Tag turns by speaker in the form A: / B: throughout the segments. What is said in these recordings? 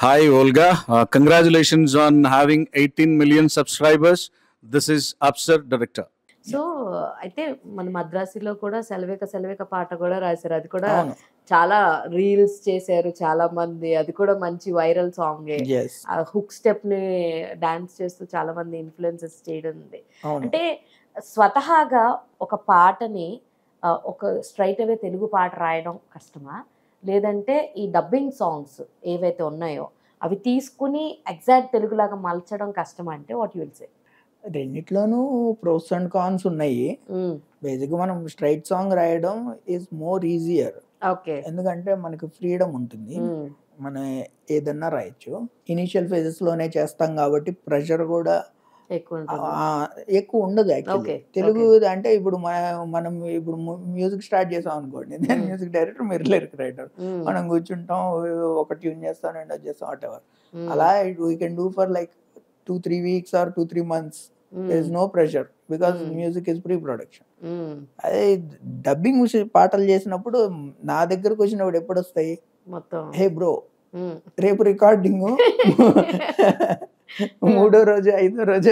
A: Hi, Olga. Congratulations on having 18 million subscribers. This is Upsar, director.
B: So అయితే మన మద్రాసిలో కూడా సెలవేక సెలవేక పాట కూడా రాశారు. అది కూడా
C: అవును.
B: చాలా రీల్స్ చేశారు చాలా మంది. అది కూడా మంచి వైరల్ సాంగే.
C: Yes.
B: ఆ హుక్ స్టెప్ ని డాన్స్ చేస్తూ చాలా మంది ఇన్ఫ్లుయెన్సెస్ చేయడం ఉంది.
C: అవును.
B: అంటే స్వతహాగా ఒక పాటని ఒక స్ట్రైట్ అవే తెలుగు పాట రాయడం కష్టమా? లేదంటే ఈ డబ్బింగ్ సాంగ్స్ ఏవైతే ఉన్నాయో అవి తీసుకుని ఎగ్జాక్ట్ తెలుగులాగా మలచడం కష్టమా అంటే వాట్ యు విల్ సే?
C: రెండిట్లోనూ ప్రోస్ అండ్ కాన్స్ ఉన్నాయి. బేసిక్గా మనం స్ట్రైట్ సాంగ్ రాయడం ఈజ్ మోర్ ఈజియర్.
B: ఓకే.
C: ఎందుకంటే మనకి ఫ్రీడమ్ ఉంటుంది, మనం ఏదన్నా రాయొచ్చు. ఇనిషియల్ ఫేజెస్లోనే చేస్తాం కాబట్టి ప్రెషర్ కూడా ఎక్కువ ఉండదు. యాక్చువల్లీ తెలుగు అంటే ఇప్పుడు మనం ఇప్పుడు మ్యూజిక్ స్టార్ట్ చేసాం అనుకోండి, నేను మ్యూజిక్ డైరెక్టర్, మీరు లిరిక్ రైటర్, మనం కూర్చుంటాం, ఒక ట్యూన్ చేస్తాం, రెండో చేస్తాం, వాట్ ఎవర్. అలా we can do for like 2-3 weeks or 2-3 months. There is no pressure because music is pre-production. అదే డబ్బింగ్ పాటలు చేసినప్పుడు నా దగ్గరకు వచ్చినప్పుడు ఎప్పుడు వస్తాయి, హే బ్రో రేపు రికార్డింగ్, మూడో రోజు ఐదో రోజు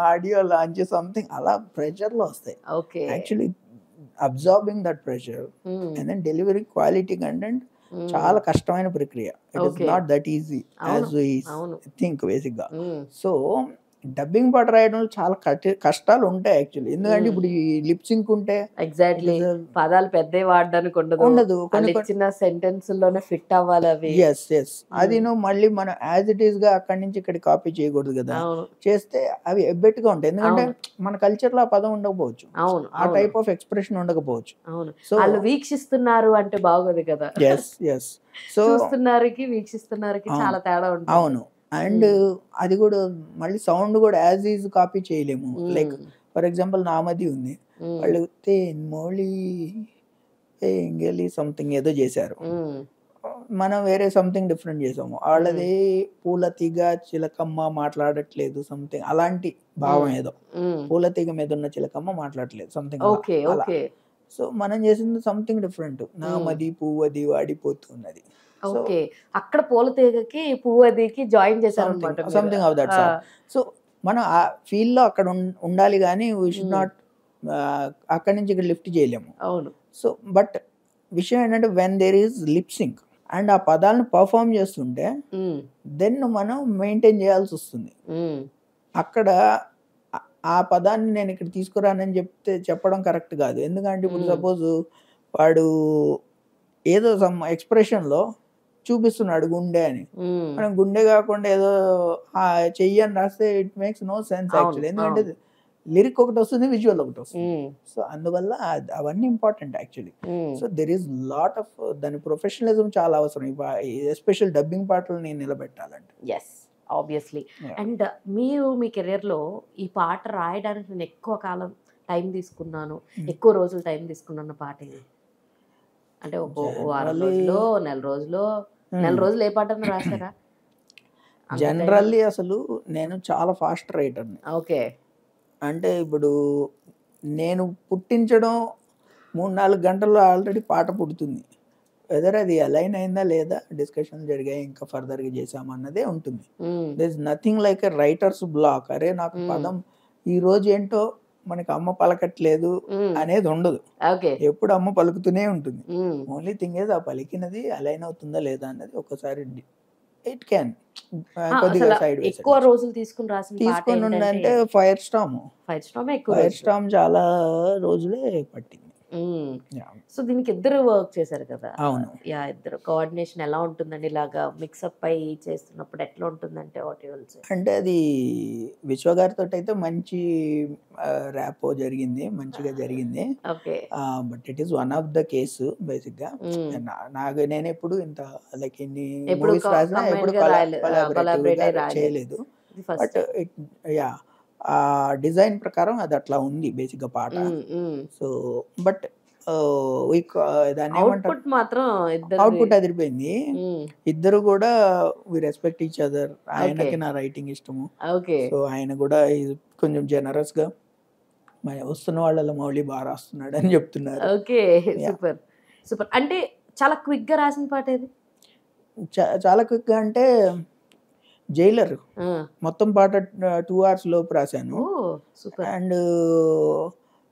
C: ఆడియో లాంచ్ సంథింగ్, అలా ప్రెషర్ లో వస్తాయి. Actually absorbing that pressure and then delivering quality content చాలా కష్టమైన ప్రక్రియ. It is not that easy as we think basic గా. సో డబ్బింగ్ పాట రాయడంలో చాలా కష్టాలు ఉంటాయి యాక్చువల్లీ. ఎందుకంటే ఇప్పుడు ఈ లిప్ సింక్ ఉంటే
B: ఎగ్జాక్ట్లీ పదాలు పెద్ద వాడడానికి ఉండదు, చిన్న సెంటెన్స్ లోనే ఫిట్ అవ్వాలి అవి.
C: ఎస్ ఎస్ అది మళ్ళీ మనం యాజ్ ఇట్ ఈస్ గా అక్కడి నుంచి ఇక్కడ కాపీ చేయకూడదు కదా. చేస్తే అవి ఎబ్బెట్ గా ఉంటాయి. ఎందుకంటే మన కల్చర్ లో ఆ పదం ఉండకపోవచ్చు, ఆ టైప్ ఆఫ్ ఎక్స్ప్రెషన్ ఉండకపోవచ్చు.
B: సో వాళ్ళు వీక్షిస్తున్నారు అంటే బాగోదు కదా.
C: ఎస్ ఎస్ సో
B: చూస్తున్నారుకి వీక్షిస్తున్నారుకి చాలా తేడా ఉంటుంది.
C: అవును. అండ్ అది కూడా మళ్ళీ సౌండ్ కూడా యాజ్ ఈజ్ కాపీ చేయలేము. లైక్ ఫర్ ఎగ్జాంపుల్ నామది ఉంది, వాళ్ళు మోళీ ఎంగలి సంథింగ్ ఏదో చేశారు, మనం వేరే సంథింగ్ డిఫరెంట్ చేసాము. వాళ్ళది పూల తీగ చిలకమ్మ మాట్లాడట్లేదు సంథింగ్, అలాంటి భావం ఏదో, పూల తీగ మీద ఉన్న చిలకమ్మ మాట్లాడట్లేదు సంథింగ్. సో మనం చేసింది సంథింగ్ డిఫరెంట్, నామది పువ్వది వాడిపోతున్నది.
B: ఓకే, అక్కడ పూల తీగకి పువ్వదికి జాయిన్ చేశారు అన్నమాట,
C: something of that sort. So మనం ఆ ఫీల్ లో అక్కడ ఉండాలి కానీ వీ షుడ్ నాట్ అక్కడి నుంచి ఇక్కడ లిఫ్ట్ చేయలేము.
B: అవును.
C: సో బట్ విషయం ఏంటంటే when there is lip sync and ఆ పదాలను పర్ఫామ్ చేస్తుంటే దెన్ మనం మెయింటైన్ చేయాల్సి వస్తుంది. అక్కడ ఆ పదాన్ని నేను ఇక్కడ తీసుకురానని చెప్పడం కరెక్ట్ కాదు. ఎందుకంటే ఇప్పుడు సపోజ్ వాడు ఏదో సమ్ ఎక్స్ప్రెషన్ లో చూపిస్తున్నాడు గుండె అని, మనం గుండె కాకుండా ఏదో చెయ్యి అని రాస్తే it makes no sense actually. ఎందుకంటే లిరిక్ ఒకటి వస్తుంది, విజువల్ ఒకటి వస్తుంది. సో అందువల్ల అవన్నీ important actually. So there is lot of దాని ప్రొఫెషనలిజం చాలా అవసరం, ఎస్పెషల్ డబ్బింగ్ పాటలు నిలబెట్టాలంటే.
B: Yes obviously. అండ్ మీరు మీ కెరియర్లో ఈ పాట రాయడానికి నేను ఎక్కువ కాలం టైం తీసుకున్నాను, ఎక్కువ రోజులు టైం తీసుకున్నాను పాట ఇది అంటే ఒక వారం రోజులు, నెల రోజులు ఏ పాట రాశారా?
C: జనరల్లీ అసలు నేను చాలా ఫాస్ట్ రైటర్ని.
B: ఓకే.
C: అంటే ఇప్పుడు నేను పుట్టించడం 3-4 గంటల్లో ఆల్రెడీ పాట పుడుతుంది. వెదర్ అది అలైన్ అయిందా లేదా, డిస్కషన్ జరిగాయి, ఇంకా ఫర్దర్గా చేసామన్నదే ఉంటుంది. There is nothing like a writer's block. అరే నాకు పదం ఈ రోజు ఏంటో మనకి అమ్మ పలకట్లేదు అనేది ఉండదు, ఎప్పుడు అమ్మ పలుకుతూనే ఉంటుంది. ఓన్లీ థింగ్ ఏజ్ ఆ పలికినది అలైన్ అవుతుందా లేదా అన్నది ఒకసారి ఇట్ క్యాన్ కొద్దిగా సైడ్
B: ఎక్కువ రోజులు తీసుకుని
C: ఉందంటే ఫైర్ స్టామ్ చాలా రోజులే పట్టింది.
B: సో దీనికి ఇద్దరు వర్క్ చేశారు కదా.
C: అవును.
B: యా, ఇద్దరు కోఆర్డినేషన్ ఎలా ఉంటుందండి ఇలాగా మిక్సప్ అయి చేస్తున్నప్పుడు ఎట్లా ఉంటుందంటే వాట్ యు విల్ సే?
C: అంటే అది విశ్వ గారితో అయితే మంచి ర్యాపో జరిగింది, మంచిగా జరిగింది. But it is one of the case basic గా. నేను ఎప్పుడు ఇంత లైక్ ఎన్ని మూవీస్ రాసినా ఎప్పుడు చేయలేదు. బట్ యా ఆ డిజైన్ ప్రకారం అది అట్లా ఉంది బేసిక్ గా పాట. సో బట్ దాన్ని అవుట్పుట్ అదిరిపోయింది. ఇద్దరు కూడా వి రెస్పెక్ట్ ఈచ్ అదర్. ఆయనకి నా రైటింగ్ ఇష్టము, సో ఆయన కూడా కొంచెం జనరస్ గా వస్తున్న వాళ్ళ మౌలి బాగా రాస్తున్నాడు అని చెప్తున్నారు.
B: Okay, super super. అంటే చాలా క్విక్ గా రాసిన పాట ఏది?
C: చాలా క్విక్గా అంటే జైలర్ మొత్తం పాట 2 hours లోపు రాశాను.
B: ఓ super.
C: And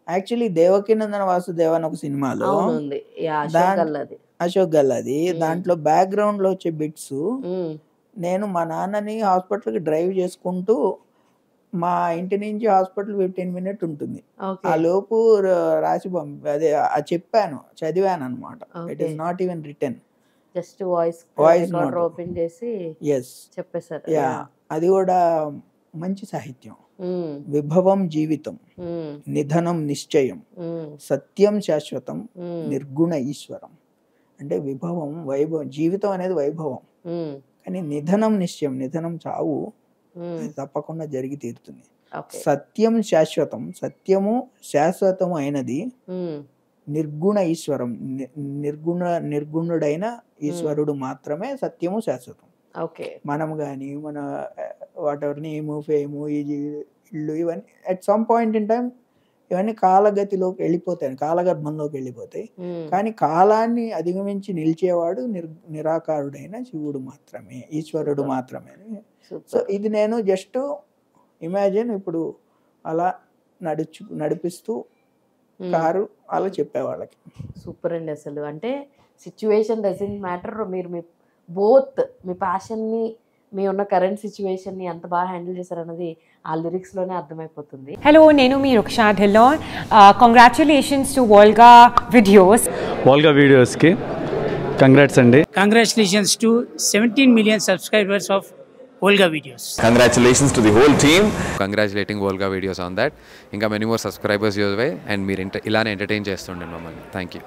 C: actually Devakinandana Vasudeva అని ఒక సినిమాలో
B: అవునుంది. యా అశోక్ గల్లది.
C: అశోక్ గల్లాది దాంట్లో బ్యాక్గ్రౌండ్ లో వచ్చే బిట్స్ నేను మా నాన్నని హాస్పిటల్కి డ్రైవ్ చేసుకుంటూ మా ఇంటి నుంచి హాస్పిటల్ 15 minutes ఉంటుంది.
B: ఓకే.
C: ఆ లోపు రాసి అదే చెప్పాను, చదివాను అనమాట. It is not even return,
B: just voice
C: Voice
B: recorder
C: note.
B: Open చేసి
C: ఎస్.
B: చెప్పేశారు.
C: యా, అది కూడా మంచి సాహిత్యం. విభవం జీవితం, నిధనం నిశ్చయం, సత్యం శాశ్వతం, నిర్గుణ ఈశ్వరం. అంటే విభవం వైభవం, జీవితం అనేది వైభవం, కానీ నిధనం నిశ్చయం, నిధనం చావు, అది తప్పకుండా జరిగి తీరుతుంది. సత్యం శాశ్వతం, సత్యము శాశ్వతము అయినది. నిర్గుణ ఈశ్వరం, నిర్గుణుడైన ఈశ్వరుడు మాత్రమే సత్యము శాశ్వతం.
B: ఓకే.
C: మనం కానీ మన వాటెవర్ నేము ఫేము ఈ ఇల్లు ఇవన్నీ at some point in time ఇవన్నీ కాలగతిలోకి వెళ్ళిపోతాయి, కాలగర్భంలోకి వెళ్ళిపోతాయి. కానీ కాలాన్ని అధిగమించి నిలిచేవాడు నిరాకారుడైన శివుడు మాత్రమే, ఈశ్వరుడు మాత్రమే. సో ఇది నేను జస్ట్ ఇమాజిన్ ఇప్పుడు అలా నడిపిస్తూ కారు అలా చెప్పేవాళ్ళకి.
B: సూపర్ అండి. అసలు అంటే సిచ్యువేషన్ డజంట్ మ్యాటర్, మీరు మీ బోత్ మీ ప్యాషన్ని, మీ ఉన్న కరెంట్ సిచ్యువేషన్ని ఎంత బాగా హ్యాండిల్ చేశారన్నది ఆ లిరిక్స్లోనే అర్థమైపోతుంది.
D: హలో, నేను మీ Ruksha Dhillon. Congratulations to Volga Videos.
E: Volga వీడియోస్కి కంగ్రాట్స్ అండి.
F: Congratulations to 17 million subscribers of Volga Videos.
G: Congratulations to the whole team.
H: Congratulating Volga Videos on that. ఇంకా many more subscribers your way, and మీరు ఇలానే entertain చేస్తుండండి మమ్మల్ని. Thank you.